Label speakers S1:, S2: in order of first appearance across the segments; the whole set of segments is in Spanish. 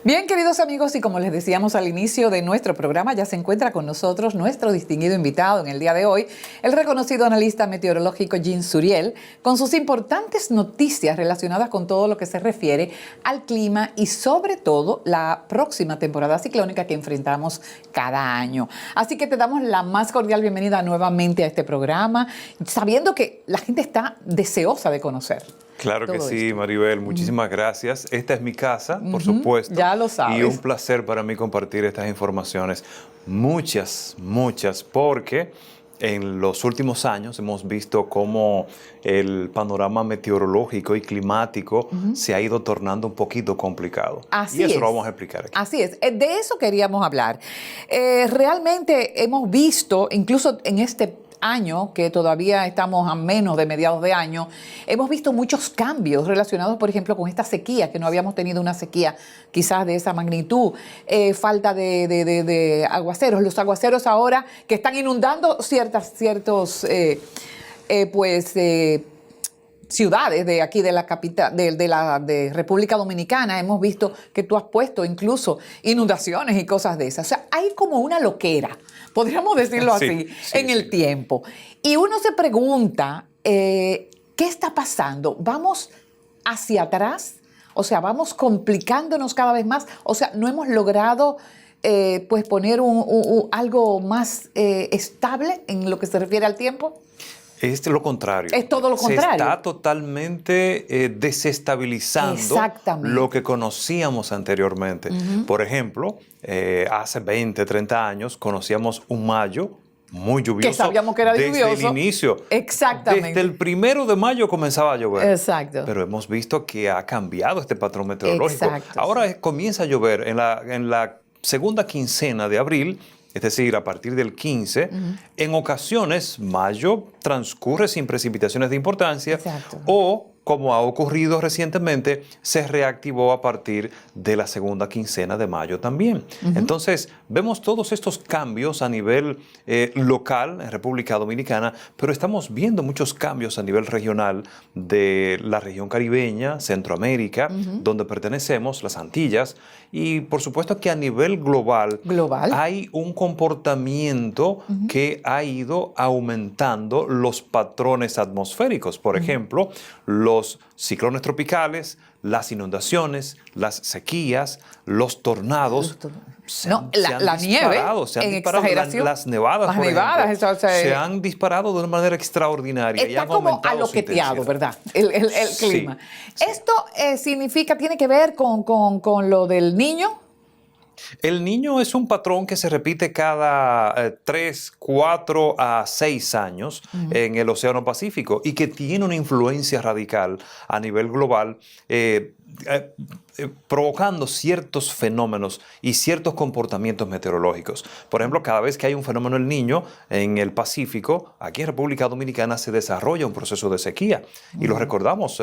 S1: Bien, queridos amigos, y como les decíamos al inicio de nuestro programa, ya se encuentra con nosotros nuestro distinguido invitado en el día de hoy, el reconocido analista meteorológico Jean Suriel, con sus importantes noticias relacionadas con todo lo que se refiere al clima y sobre todo la próxima temporada ciclónica que enfrentamos cada año. Así que te damos la más cordial bienvenida nuevamente a este programa, sabiendo que la gente está deseosa de conocer.
S2: Claro que sí, Maribel. Muchísimas gracias. Esta es mi casa, por supuesto.
S1: Ya lo sabes.
S2: Y un placer para mí compartir estas informaciones. Muchas, porque en los últimos años hemos visto cómo el panorama meteorológico y climático se ha ido tornando un poquito complicado.
S1: Así
S2: y eso
S1: es.
S2: lo vamos a explicar aquí.
S1: Así es. De eso queríamos hablar. Realmente hemos visto, incluso en este año, que todavía estamos a menos de mediados de año, hemos visto muchos cambios relacionados, por ejemplo, con esta sequía, que no habíamos tenido una sequía quizás de esa magnitud, falta de aguaceros, los aguaceros ahora que están inundando ciertos ciudades de aquí de la capital, de República Dominicana. Hemos visto que tú has puesto incluso inundaciones y cosas de esas. O sea, hay como una loquera, podríamos decirlo así, en el tiempo. Y uno se pregunta, ¿qué está pasando? ¿Vamos hacia atrás? O sea, ¿vamos complicándonos cada vez más? O sea, ¿no hemos logrado poner algo más estable en lo que se refiere al tiempo?
S2: Es lo contrario.
S1: Es todo lo contrario.
S2: Se está totalmente desestabilizando lo que conocíamos anteriormente. Por ejemplo, hace 20, 30 años conocíamos un mayo muy lluvioso.
S1: Que sabíamos que era lluvioso.
S2: Desde el inicio.
S1: Exactamente.
S2: Desde el 1 de mayo comenzaba a llover.
S1: Exacto.
S2: Pero hemos visto que ha cambiado este patrón meteorológico.
S1: Exacto.
S2: Ahora comienza a llover en la segunda quincena de abril. Es decir, a partir del 15, en ocasiones mayo transcurre sin precipitaciones de importancia.
S1: Exacto.
S2: O, como ha ocurrido recientemente, se reactivó a partir de la segunda quincena de mayo también. Entonces, vemos todos estos cambios a nivel local en República Dominicana, pero estamos viendo muchos cambios a nivel regional de la región caribeña, Centroamérica, donde pertenecemos, las Antillas, y por supuesto que a nivel global hay un comportamiento que ha ido aumentando los patrones atmosféricos. Por ejemplo, los ciclones tropicales, las inundaciones, las sequías, los tornados.
S1: La nieve,
S2: se han
S1: en
S2: disparado,
S1: exageración.
S2: las nevadas, por ejemplo, se han disparado de una manera extraordinaria.
S1: Está
S2: y han
S1: como aloqueteado, ¿verdad? El clima.
S2: Sí.
S1: ¿Esto tiene que ver con lo del Niño?
S2: El Niño es un patrón que se repite cada 3, 4 a 6 años en el Océano Pacífico y que tiene una influencia radical a nivel global, provocando ciertos fenómenos y ciertos comportamientos meteorológicos. Por ejemplo, cada vez que hay un fenómeno El Niño en el Pacífico, aquí en República Dominicana se desarrolla un proceso de sequía. Y lo recordamos,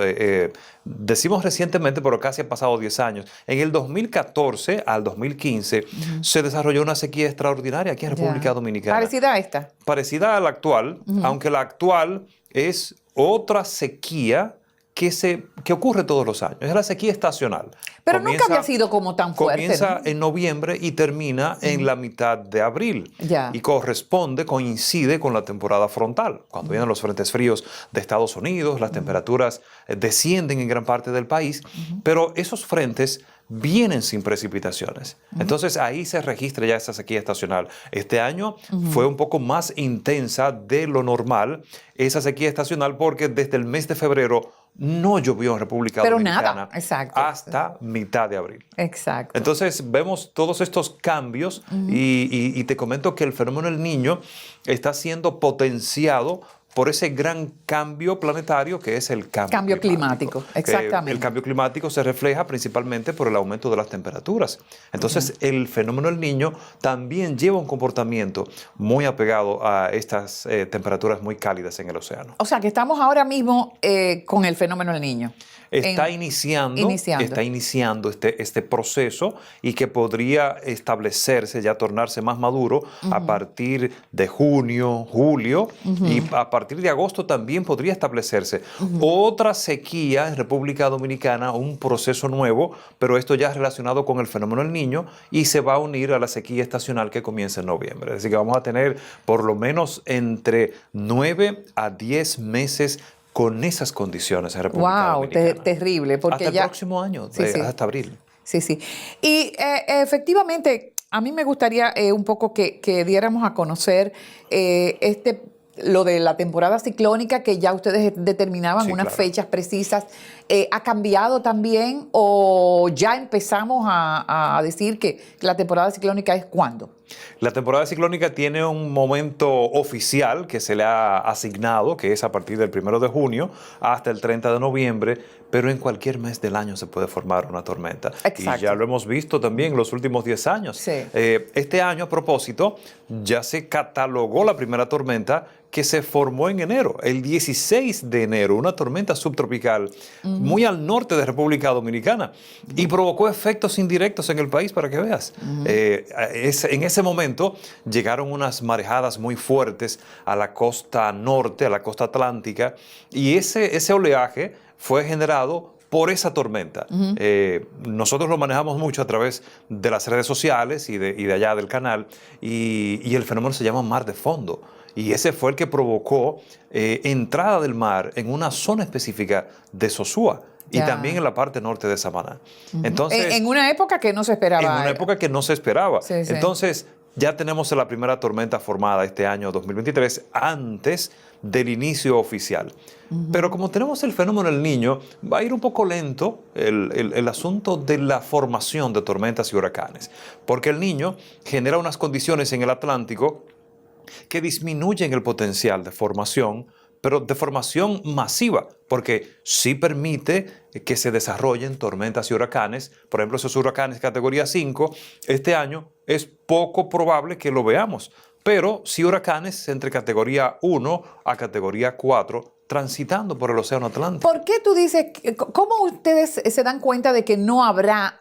S2: decimos recientemente, pero casi ha pasado 10 años. En el 2014 al 2015 se desarrolló una sequía extraordinaria aquí en República Dominicana.
S1: ¿Parecida a esta?
S2: Parecida a la actual, aunque la actual es otra sequía que ocurre todos los años. Es la sequía estacional.
S1: Pero nunca había sido como tan fuerte.
S2: Comienza en noviembre y termina en la mitad de abril. Y coincide con la temporada frontal. Cuando vienen los frentes fríos de Estados Unidos, las temperaturas descienden en gran parte del país, pero esos frentes vienen sin precipitaciones. Entonces ahí se registra ya esa sequía estacional. Este año fue un poco más intensa de lo normal esa sequía estacional porque desde el mes de febrero no llovió en República Dominicana hasta mitad de abril.
S1: Exacto.
S2: Entonces vemos todos estos cambios y te comento que el fenómeno El Niño está siendo potenciado por ese gran cambio planetario que es el cambio climático.
S1: Exactamente.
S2: El cambio climático se refleja principalmente por el aumento de las temperaturas. Entonces, el fenómeno El Niño también lleva un comportamiento muy apegado a estas temperaturas muy cálidas en el océano.
S1: O sea, que estamos ahora mismo con el fenómeno El Niño.
S2: Está iniciando este proceso y que podría establecerse, ya tornarse más maduro a partir de junio, julio y a partir partir de agosto también podría establecerse otra sequía en República Dominicana, un proceso nuevo, pero esto ya es relacionado con el fenómeno del Niño y se va a unir a la sequía estacional que comienza en noviembre. Es decir, que vamos a tener por lo menos entre 9 a 10 meses con esas condiciones en República Dominicana.
S1: Terrible. Porque
S2: hasta el próximo año, hasta abril.
S1: Sí, sí. Y efectivamente, a mí me gustaría un poco que diéramos a conocer lo de la temporada ciclónica, que ya ustedes determinaban unas fechas precisas. ¿Ha cambiado también o ya empezamos a decir que la temporada ciclónica es cuándo?
S2: La temporada ciclónica tiene un momento oficial que se le ha asignado, que es a partir del 1 de junio hasta el 30 de noviembre, pero en cualquier mes del año se puede formar una tormenta.
S1: Exacto.
S2: Y ya lo hemos visto también en los últimos 10 años.
S1: Sí.
S2: Este año, a propósito, ya se catalogó la primera tormenta que se formó en enero, el 16 de enero, una tormenta subtropical muy al norte de República Dominicana y provocó efectos indirectos en el país, para que veas. En ese momento llegaron unas marejadas muy fuertes a la costa norte, a la costa atlántica, y ese oleaje fue generado por esa tormenta. Nosotros lo manejamos mucho a través de las redes sociales y de allá del canal, y el fenómeno se llama mar de fondo. Y ese fue el que provocó entrada del mar en una zona específica de Sosúa y también en la parte norte de Samaná. Entonces,
S1: en una época que no se esperaba.
S2: En una época que no se esperaba.
S1: Sí.
S2: Entonces, ya tenemos la primera tormenta formada este año 2023 antes del inicio oficial. Pero como tenemos el fenómeno del Niño, va a ir un poco lento el asunto de la formación de tormentas y huracanes, porque el Niño genera unas condiciones en el Atlántico que disminuyen el potencial de formación, pero de formación masiva, porque sí permite que se desarrollen tormentas y huracanes. Por ejemplo, esos huracanes categoría 5, este año es poco probable que lo veamos, pero sí huracanes entre categoría 1 a categoría 4, transitando por el Océano Atlántico.
S1: ¿Por qué tú dices, cómo ustedes se dan cuenta de que no habrá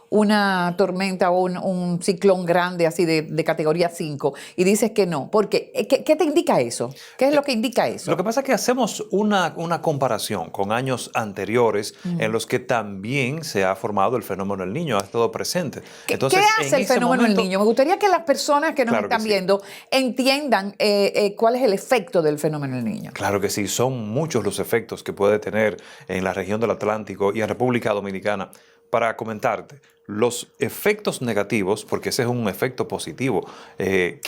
S1: una tormenta o un ciclón grande así de categoría 5 y dices que no? Porque, ¿qué te indica eso? ¿Qué es lo que indica eso?
S2: Lo que pasa es que hacemos una comparación con años anteriores en los que también se ha formado el fenómeno del Niño, ha estado presente.
S1: Entonces, ¿qué hace el fenómeno del Niño? Me gustaría que las personas que nos están viendo entiendan cuál es el efecto del fenómeno del Niño.
S2: Claro que sí, son muchos los efectos que puede tener en la región del Atlántico y en República Dominicana. Para comentarte, los efectos negativos, porque ese es un efecto positivo, que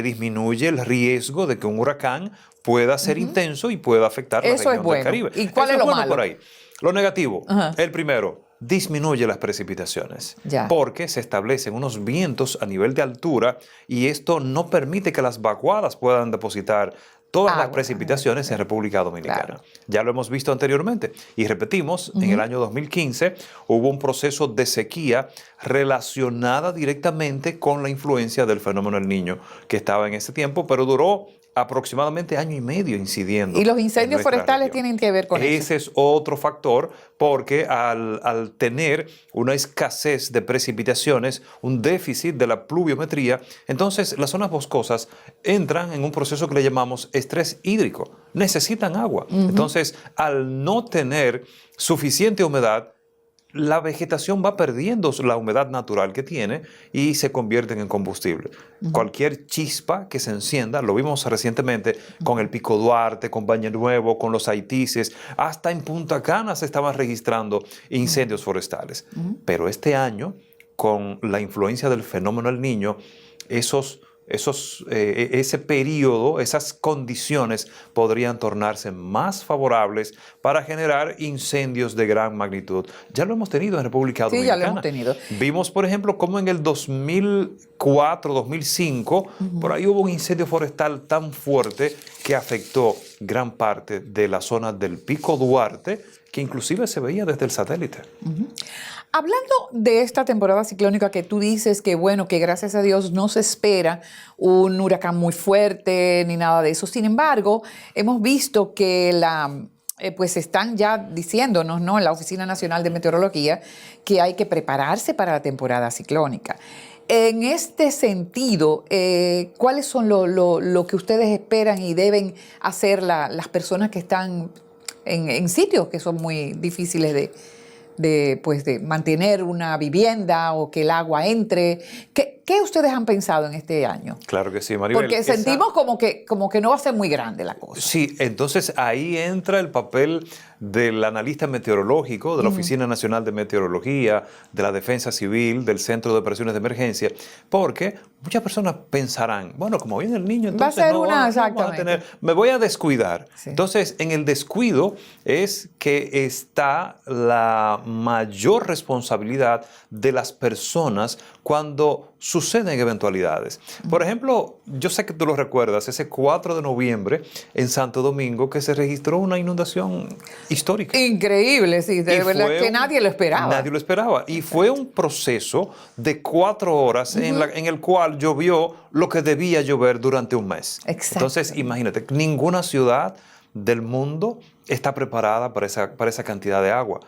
S2: disminuye el riesgo de que un huracán pueda ser intenso y pueda afectar la región del Caribe.
S1: ¿Y cuál es lo malo?
S2: Por ahí. Lo negativo, el primero, disminuye las precipitaciones, porque se establecen unos vientos a nivel de altura y esto no permite que las vaguadas puedan depositar todas las precipitaciones en República Dominicana. Claro. Ya lo hemos visto anteriormente y repetimos, en el año 2015 hubo un proceso de sequía relacionada directamente con la influencia del fenómeno del Niño que estaba en ese tiempo, pero duró aproximadamente año y medio incidiendo.
S1: Y los incendios forestales tienen que ver con eso.
S2: Ese es otro factor, porque al tener una escasez de precipitaciones, un déficit de la pluviometría, entonces las zonas boscosas entran en un proceso que le llamamos estrés hídrico. Necesitan agua. Entonces, al no tener suficiente humedad, la vegetación va perdiendo la humedad natural que tiene y se convierten en combustible. Cualquier chispa que se encienda, lo vimos recientemente con el Pico Duarte, con Valle Nuevo, con los Haitises, hasta en Punta Cana se estaban registrando incendios forestales. Pero este año, con la influencia del fenómeno del Niño, ese periodo, esas condiciones podrían tornarse más favorables para generar incendios de gran magnitud. Ya lo hemos tenido en República Dominicana.
S1: Sí, ya lo hemos tenido.
S2: Vimos, por ejemplo, cómo en el 2004, 2005, por ahí hubo un incendio forestal tan fuerte que afectó gran parte de la zona del Pico Duarte, que inclusive se veía desde el satélite.
S1: Hablando de esta temporada ciclónica que tú dices que, bueno, que gracias a Dios no se espera un huracán muy fuerte ni nada de eso. Sin embargo, hemos visto que pues están ya diciéndonos, ¿no?, en la Oficina Nacional de Meteorología que hay que prepararse para la temporada ciclónica. En este sentido, ¿cuáles son lo que ustedes esperan y deben hacer las personas que están en sitios que son muy difíciles de mantener una vivienda o que el agua entre? ¿Qué ustedes han pensado en este año?
S2: Claro que sí, Maribel.
S1: Porque sentimos como que no va a ser muy grande la cosa.
S2: Sí, entonces ahí entra el papel del analista meteorológico, de la Oficina Nacional de Meteorología, de la Defensa Civil, del Centro de Operaciones de Emergencia, porque muchas personas pensarán, bueno, como viene el niño, entonces
S1: va a ser
S2: me voy a descuidar.
S1: Sí.
S2: Entonces, en el descuido es que está la mayor responsabilidad de las personas cuando suceden eventualidades. Por ejemplo, yo sé que tú lo recuerdas, ese 4 de noviembre en Santo Domingo que se registró una inundación histórica.
S1: Increíble, sí, de verdad que nadie lo esperaba.
S2: Nadie lo esperaba. Y fue un proceso de 4 horas en el cual llovió lo que debía llover durante un mes.
S1: Exacto.
S2: Entonces, imagínate, ninguna ciudad del mundo está preparada para esa cantidad de agua.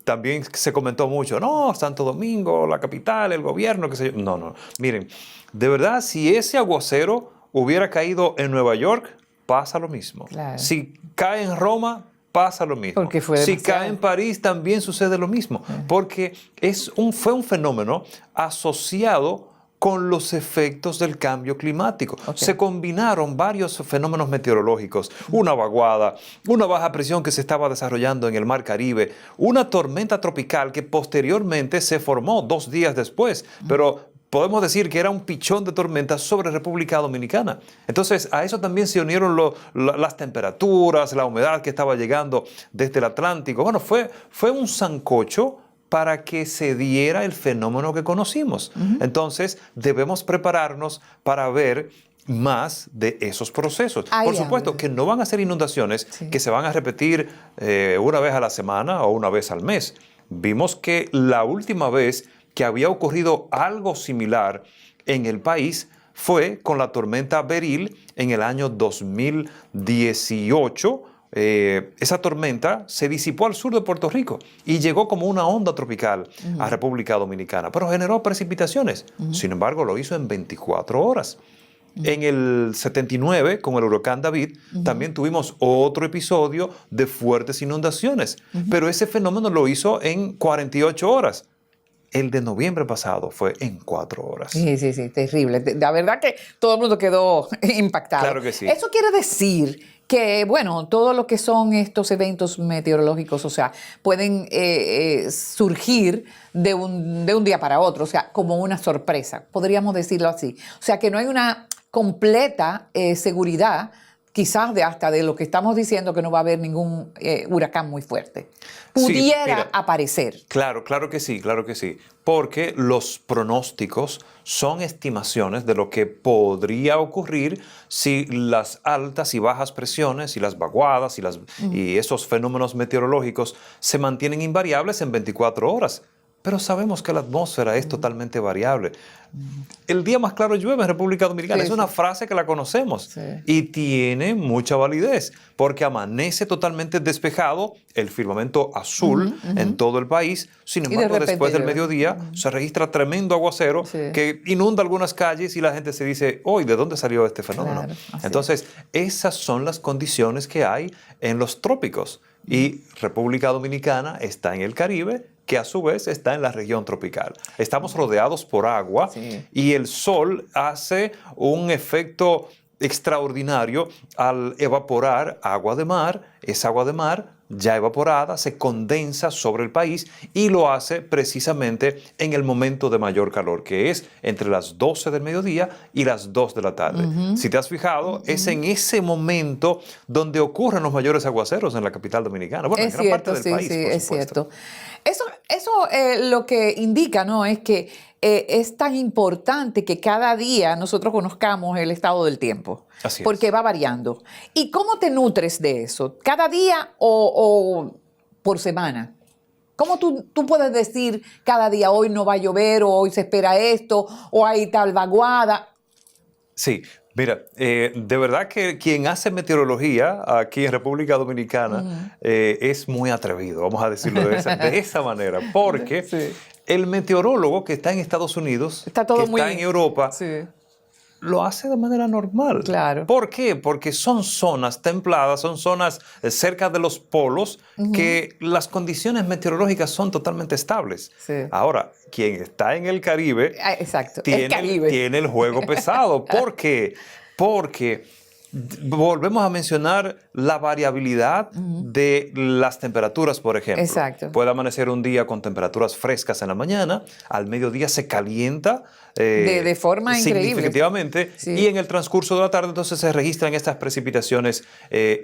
S2: También se comentó mucho, no, Santo Domingo, la capital, el gobierno, qué sé yo. No. Miren, de verdad, si ese aguacero hubiera caído en Nueva York, pasa lo mismo.
S1: Claro.
S2: Si cae en Roma, pasa lo mismo.
S1: Porque fue
S2: si
S1: demasiado.
S2: cae en París, también sucede lo mismo. Porque fue un fenómeno asociado con los efectos del cambio climático.
S1: Okay.
S2: Se combinaron varios fenómenos meteorológicos, una vaguada, una baja presión que se estaba desarrollando en el Mar Caribe, una tormenta tropical que posteriormente se formó 2 días después, pero podemos decir que era un pichón de tormenta sobre República Dominicana. Entonces, a eso también se unieron las temperaturas, la humedad que estaba llegando desde el Atlántico. Bueno, fue un sancocho para que se diera el fenómeno que conocimos. Entonces, debemos prepararnos para ver más de esos procesos. Por supuesto que no van a ser inundaciones que se van a repetir una vez a la semana o una vez al mes. Vimos que la última vez que había ocurrido algo similar en el país fue con la tormenta Beryl en el año 2018. Esa tormenta se disipó al sur de Puerto Rico y llegó como una onda tropical a República Dominicana, pero generó precipitaciones. Sin embargo, lo hizo en 24 horas. En el 79, con el huracán David, también tuvimos otro episodio de fuertes inundaciones, pero ese fenómeno lo hizo en 48 horas. El de noviembre pasado fue en 4 horas.
S1: Sí, terrible. La verdad que todo el mundo quedó impactado.
S2: Claro que sí.
S1: Eso quiere decir que, bueno, todo lo que son estos eventos meteorológicos, o sea, pueden surgir de un día para otro, o sea, como una sorpresa, podríamos decirlo así. O sea, que no hay una completa seguridad, quizás hasta de lo que estamos diciendo, que no va a haber ningún huracán muy fuerte. Pudiera aparecer.
S2: Claro que sí, porque los pronósticos son estimaciones de lo que podría ocurrir si las altas y bajas presiones y las vaguadas y esos fenómenos meteorológicos se mantienen invariables en 24 horas. Pero sabemos que la atmósfera es totalmente variable. El día más claro llueve en República Dominicana. Es una frase que la conocemos y tiene mucha validez porque amanece totalmente despejado, el firmamento azul en todo el país. Sin embargo, después del mediodía se registra tremendo aguacero que inunda algunas calles y la gente se dice, ¡oh! ¿De dónde salió este fenómeno?
S1: Claro,
S2: entonces, esas son las condiciones que hay en los trópicos. Y República Dominicana está en el Caribe, que a su vez está en la región tropical. Estamos rodeados por agua y el sol hace un efecto extraordinario al evaporar agua de mar. Esa agua de mar ya evaporada se condensa sobre el país y lo hace precisamente en el momento de mayor calor, que es entre las 12 del mediodía y las 2 de la tarde. Si te has fijado, es en ese momento donde ocurren los mayores aguaceros en la capital dominicana. Bueno, en gran parte del país, por
S1: es
S2: supuesto.
S1: Cierto. Eso lo que indica, ¿no?, es que es tan importante que cada día nosotros conozcamos el estado del tiempo.
S2: Así es.
S1: Porque va variando. ¿Y cómo te nutres de eso? ¿Cada día o por semana? ¿Cómo tú puedes decir cada día, hoy no va a llover, o hoy se espera esto, o hay tal vaguada?
S2: Sí, mira, de verdad que quien hace meteorología aquí en República Dominicana es muy atrevido, vamos a decirlo de esa manera, porque el meteorólogo que está en Estados Unidos,
S1: está todo
S2: que
S1: muy,
S2: está en Europa,
S1: sí,
S2: lo hace de manera normal.
S1: claro.
S2: ¿Por qué? Porque son zonas templadas, son zonas cerca de los polos, que las condiciones meteorológicas son totalmente estables.
S1: Sí.
S2: Ahora, quien está en el Caribe,
S1: Exacto, el
S2: tiene,
S1: Caribe.
S2: tiene el juego pesado. ¿Por qué? Porque volvemos a mencionar la variabilidad de las temperaturas, por ejemplo.
S1: Exacto.
S2: Puede amanecer un día con temperaturas frescas en la mañana, al mediodía se calienta
S1: de forma increíble.
S2: significativamente,
S1: Sí.
S2: y en el transcurso de la tarde entonces se registran estas precipitaciones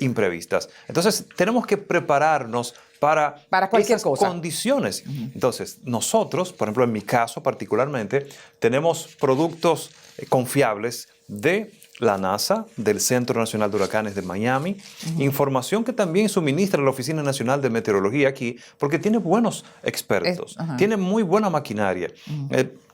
S2: imprevistas. Entonces tenemos que prepararnos para
S1: cualquier
S2: esas
S1: cosa.
S2: condiciones. Entonces nosotros, por ejemplo en mi caso particularmente, tenemos productos confiables de la NASA, del Centro Nacional de Huracanes de Miami, información que también suministra la Oficina Nacional de Meteorología aquí, porque tiene buenos expertos, tiene muy buena maquinaria.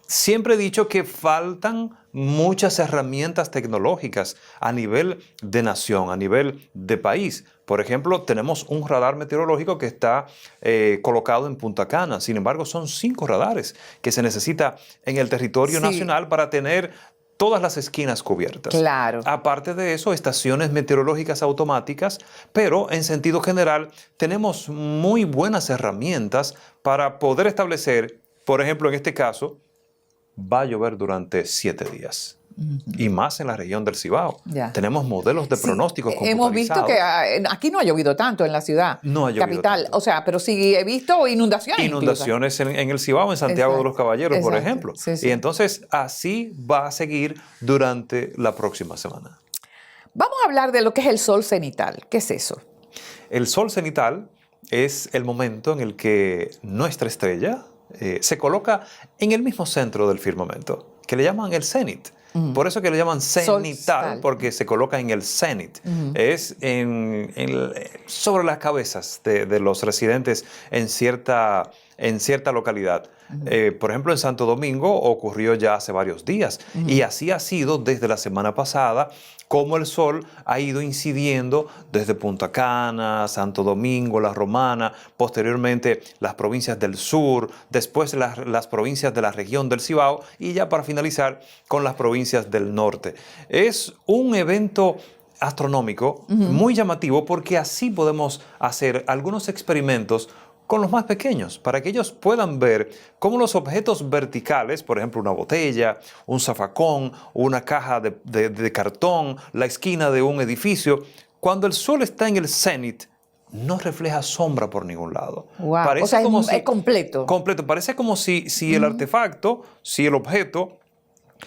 S2: Siempre he dicho que faltan muchas herramientas tecnológicas a nivel de nación, a nivel de país. Por ejemplo, tenemos un radar meteorológico que está colocado en Punta Cana. Sin embargo, son 5 radares que se necesita en el territorio nacional para tener todas las esquinas cubiertas.
S1: Claro.
S2: Aparte de eso, estaciones meteorológicas automáticas, pero en sentido general tenemos muy buenas herramientas para poder establecer, por ejemplo, en este caso, va a llover durante 7 días. Y más en la región del Cibao.
S1: Ya.
S2: Tenemos modelos de pronósticos computarizados.
S1: Hemos visto que aquí no ha llovido tanto en la ciudad
S2: No ha llovido
S1: capital.
S2: tanto.
S1: O sea, pero sí he visto inundaciones.
S2: Inundaciones en el Cibao, en Santiago de los Caballeros, por
S1: Exacto.
S2: ejemplo.
S1: Sí, sí.
S2: Y entonces así va a seguir durante la próxima semana.
S1: Vamos a hablar de lo que es el sol cenital. ¿Qué es eso?
S2: El sol cenital es el momento en el que nuestra estrella se coloca en el mismo centro del firmamento, que le llaman el cenit. Por eso que le llaman cenital, porque se coloca en el cenit. Es sobre las cabezas de los residentes en cierta localidad. Por ejemplo, en Santo Domingo ocurrió ya hace varios días, y así ha sido desde la semana pasada, cómo el sol ha ido incidiendo desde Punta Cana, Santo Domingo, La Romana, posteriormente las provincias del sur, después las provincias de la región del Cibao, y ya para finalizar con las provincias del norte. Es un evento astronómico muy llamativo, porque así podemos hacer algunos experimentos con los más pequeños, para que ellos puedan ver cómo los objetos verticales, por ejemplo una botella, un zafacón, una caja de cartón, la esquina de un edificio, cuando el sol está en el cenit, no refleja sombra por ningún lado.
S1: Wow.
S2: Parece
S1: o sea,
S2: como
S1: es completo.
S2: Completo. Parece como si el artefacto, si el objeto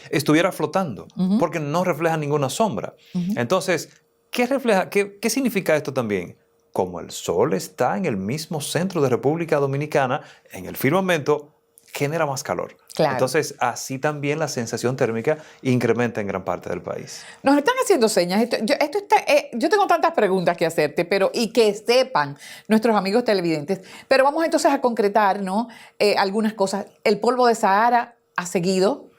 S2: estuviera flotando, porque no refleja ninguna sombra. Entonces, ¿qué refleja? ¿Qué significa esto también? Como el sol está en el mismo centro de República Dominicana, en el firmamento, genera más calor.
S1: Claro.
S2: Entonces, así también la sensación térmica incrementa en gran parte del país.
S1: Nos están haciendo señas. Yo tengo tantas preguntas que hacerte, y que sepan nuestros amigos televidentes. Pero vamos entonces a concretar, ¿no? Algunas cosas. El polvo de Sahara ha seguido,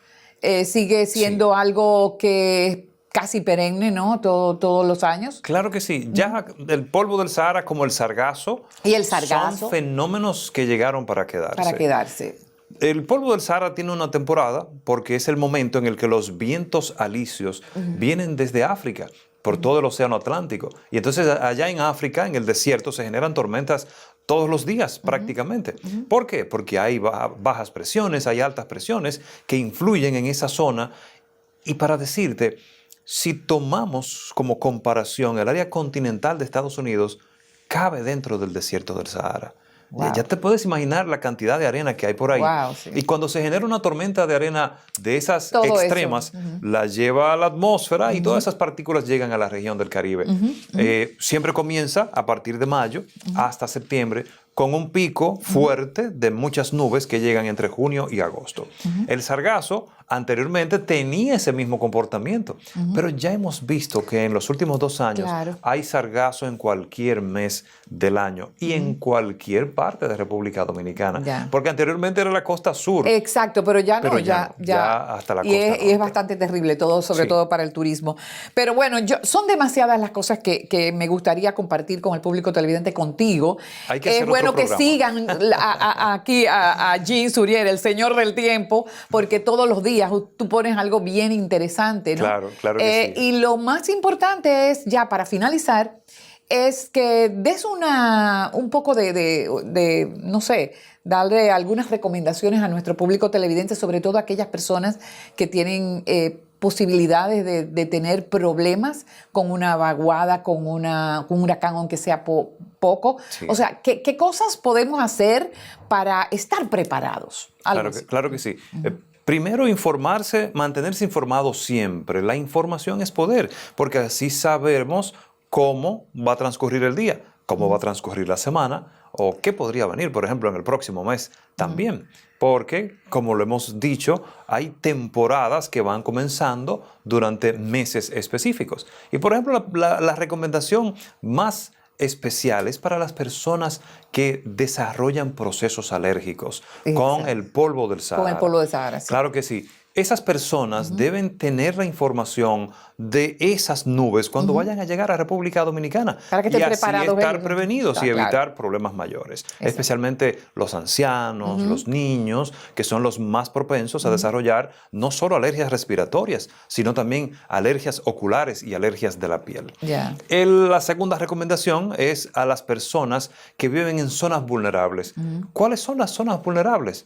S1: sigue siendo algo que es casi perenne, ¿no? Todos los años.
S2: Claro que sí. Ya el polvo del Sahara, como el sargazo,
S1: y el sargazo,
S2: son fenómenos que llegaron para quedarse.
S1: Para quedarse.
S2: El polvo del Sahara tiene una temporada porque es el momento en el que los vientos alisios vienen desde África, por todo el océano Atlántico. Y entonces allá en África, en el desierto, se generan tormentas todos los días prácticamente. ¿Por qué? Porque hay bajas presiones, hay altas presiones que influyen en esa zona. Y para decirte, si tomamos como comparación el área continental de Estados Unidos, cabe dentro del desierto del Sahara.
S1: Wow.
S2: Ya te puedes imaginar la cantidad de arena que hay por ahí.
S1: Wow, sí.
S2: Y cuando se genera una tormenta de arena de esas
S1: Todo
S2: extremas, la lleva a la atmósfera y todas esas partículas llegan a la región del Caribe. Siempre comienza a partir de mayo hasta septiembre, con un pico fuerte de muchas nubes que llegan entre junio y agosto. El sargazo anteriormente tenía ese mismo comportamiento, pero ya hemos visto que en los últimos 2 años hay sargazo en cualquier mes del año y en cualquier parte de República Dominicana, porque anteriormente era la costa sur.
S1: Exacto, pero ya no,
S2: ya hasta la costa norte.
S1: Y es bastante terrible, sobre todo para el turismo. Pero bueno, son demasiadas las cosas que me gustaría compartir con el público televidente contigo.
S2: Hay que hacer otro
S1: bueno, que
S2: programa.
S1: sigan aquí a Jean Suriel, el señor del tiempo, porque todos los días tú pones algo bien interesante, ¿no?
S2: Claro, claro que sí.
S1: Y lo más importante es, ya para finalizar, es que des un poco no sé, darle algunas recomendaciones a nuestro público televidente, sobre todo a aquellas personas que tienen posibilidades de tener problemas con una vaguada, con un huracán, aunque sea poco.
S2: Sí.
S1: O sea, ¿qué cosas podemos hacer para estar preparados?
S2: Claro que sí. Primero, informarse, mantenerse informado siempre. La información es poder, porque así sabemos cómo va a transcurrir el día, cómo va a transcurrir la semana o qué podría venir, por ejemplo, en el próximo mes también. Porque, como lo hemos dicho, hay temporadas que van comenzando durante meses específicos. Y, por ejemplo, la recomendación más especial es para las personas que desarrollan procesos alérgicos con el polvo del Sahara.
S1: Con el polvo del Sahara, sí.
S2: Claro que sí. Esas personas deben tener la información de esas nubes cuando vayan a llegar a República Dominicana.
S1: Para que estén
S2: y así
S1: preparados
S2: estar
S1: ellos.
S2: prevenidos y evitar
S1: Claro.
S2: problemas mayores.
S1: Exacto.
S2: Especialmente los ancianos, los niños, que son los más propensos a desarrollar no solo alergias respiratorias, sino también alergias oculares y alergias de la piel.
S1: Ya.
S2: La segunda recomendación es a las personas que viven en zonas vulnerables. ¿Cuáles son las zonas vulnerables?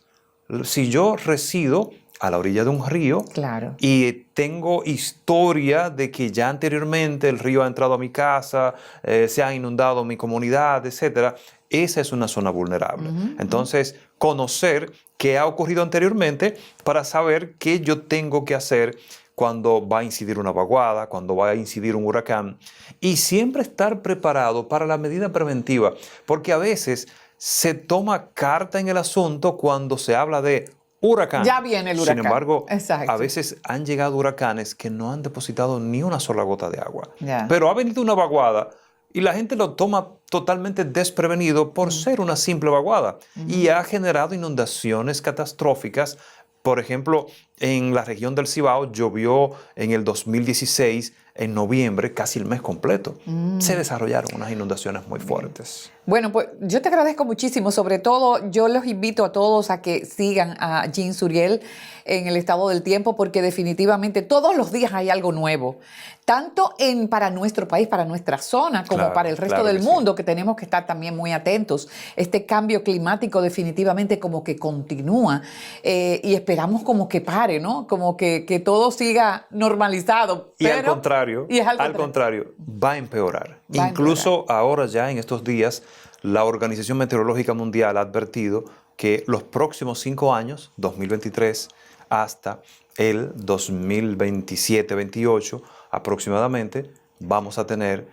S2: Si yo resido a la orilla de un río
S1: Claro.
S2: y tengo historia de que ya anteriormente el río ha entrado a mi casa, se ha inundado mi comunidad, etc., esa es una zona vulnerable. Entonces, conocer qué ha ocurrido anteriormente para saber qué yo tengo que hacer cuando va a incidir una vaguada, cuando va a incidir un huracán, y siempre estar preparado para la medida preventiva, porque a veces se toma carta en el asunto cuando se habla de huracán.
S1: Ya viene el huracán.
S2: Sin embargo,
S1: Exacto.
S2: a veces han llegado huracanes que no han depositado ni una sola gota de agua.
S1: Ya.
S2: Pero ha venido una vaguada y la gente lo toma totalmente desprevenido por ser una simple vaguada y ha generado inundaciones catastróficas. Por ejemplo, en la región del Cibao llovió en el 2016, en noviembre, casi el mes completo. Se desarrollaron unas inundaciones muy fuertes.
S1: Bueno, pues yo te agradezco muchísimo. Sobre todo, yo los invito a todos a que sigan a Jean Suriel en el Estado del Tiempo, porque definitivamente todos los días hay algo nuevo, tanto para nuestro país, para nuestra zona, como
S2: Claro,
S1: para el resto
S2: claro
S1: del
S2: que
S1: mundo, que tenemos que estar también muy atentos. Este cambio climático definitivamente como que continúa y esperamos como que pare, ¿no? Como que todo siga normalizado.
S2: Y al contrario,
S1: y es
S2: al contrario, va a empeorar.
S1: Va a
S2: Incluso ahora ya en estos días, la Organización Meteorológica Mundial ha advertido que los próximos 5 años, 2023 hasta el 2027-28 aproximadamente, vamos a tener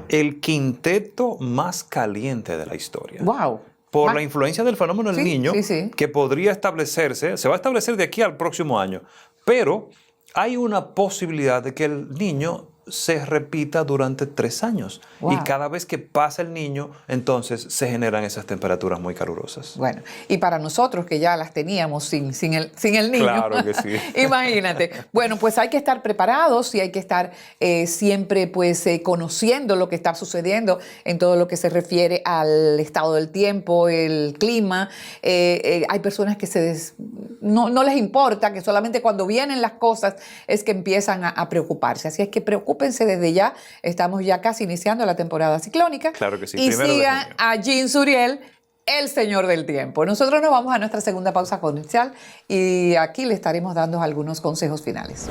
S2: el quinteto más caliente de la historia.
S1: ¡Wow!
S2: Por la influencia del fenómeno del Niño,
S1: sí.
S2: que podría establecerse, se va a establecer de aquí al próximo año, pero hay una posibilidad de que el Niño se repita durante 3 años.
S1: Wow.
S2: Y cada vez que pasa el Niño, entonces se generan esas temperaturas muy calurosas.
S1: Bueno, y para nosotros que ya las teníamos sin el niño.
S2: Claro que sí.
S1: Imagínate. Bueno, pues hay que estar preparados y hay que estar siempre pues conociendo lo que está sucediendo en todo lo que se refiere al estado del tiempo, el clima. Hay personas que no les importa, que solamente cuando vienen las cosas es que empiezan a preocuparse. Así es que preocúpense desde ya. Estamos ya casi iniciando la temporada ciclónica.
S2: Claro que sí.
S1: Y
S2: 1 de
S1: sigan
S2: junio.
S1: a Jean Suriel, el señor del tiempo. Nosotros nos vamos a nuestra segunda pausa comercial y aquí le estaremos dando algunos consejos finales.